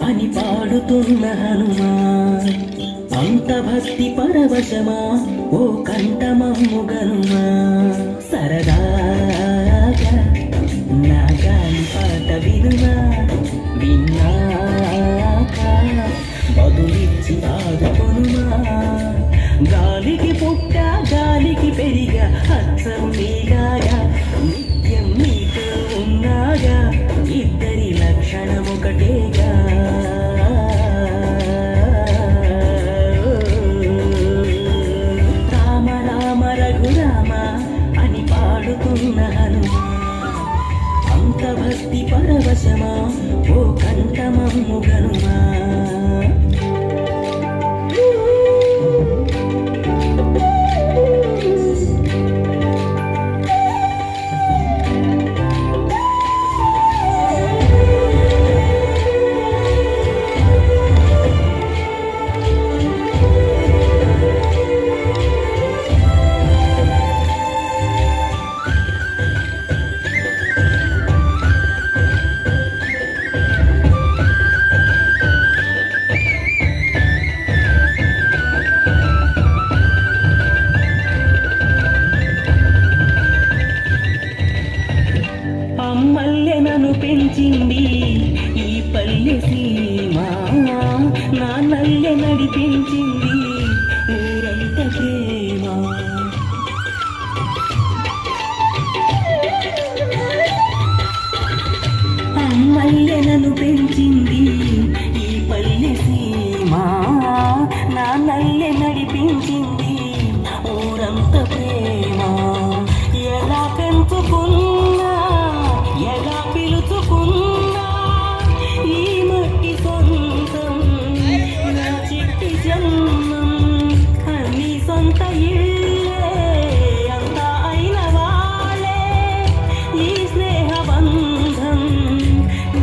అని పాడుతున్న హనుమా అంత భక్తి పరవశమా ఓ కంఠమమ్ము గనుమా సరదాగా నా గాలి పాట వినుమా విన్నాక బదులిచ్చి ఆదుకొనుమా గాలికి పుట్ట గాలికి పెరిగా అచ్చం నీలాగా నిత్యం నీతో ఉన్నాగా ఇద్దరి లక్షణం ఒకటేగా రామ రామ రఘురామ అని పాడుతున్న హనుమా అంత భక్తి పరవశమా ఓ కంఠమమ్ము గనుమా అమ్మల్లెనను పెంచింది ఈ పల్లె సీమ నా నల్లె నడిపించింది ఊరంత ప్రేమ అమ్మల్లెనను పెంచింది ఈ పల్లె సీమ నా నల్లె నడిపించింది ఊరంత ప్రేమ ఎలా పెంచుకున్నా ఎలా పిలుచుకున్నా ఈ మట్టి సొంతం నా చిట్టి జన్మం అన్ని సొంత ఇళ్ళే అంతా అయిన వాళ్ళే ఈ స్నేహ బంధం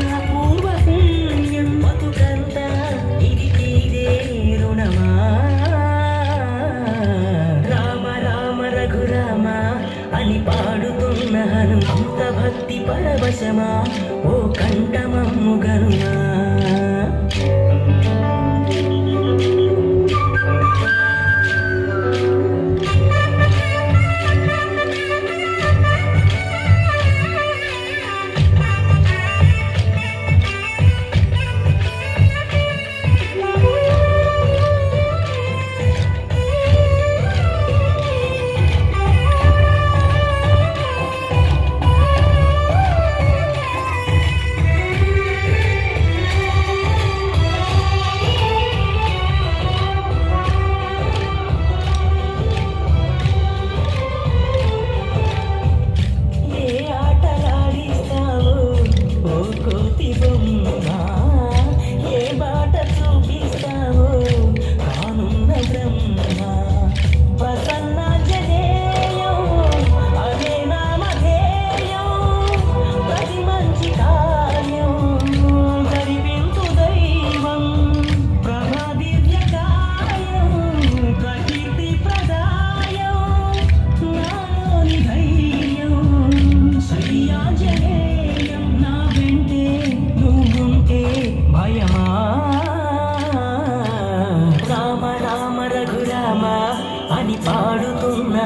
నా పూర్వ పుణ్యం బతుకంత ఇది తీరే రుణమా రామ రామ రఘురామ అని పాడుతున్న హనుమంత భక్తి పరవశమా ఓ కంఠమమ్ము గనుమా అని పాడుతున్న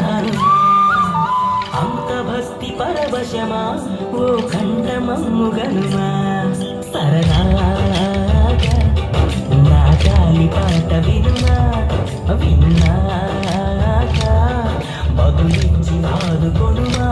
అంత భక్తి పరవశమా ఓ కంఠమమ్ము గనుమా సరదాగా నా గాలి పాట వినుమా విన్నాక బదులిచ్చి ఆదుకొనుమా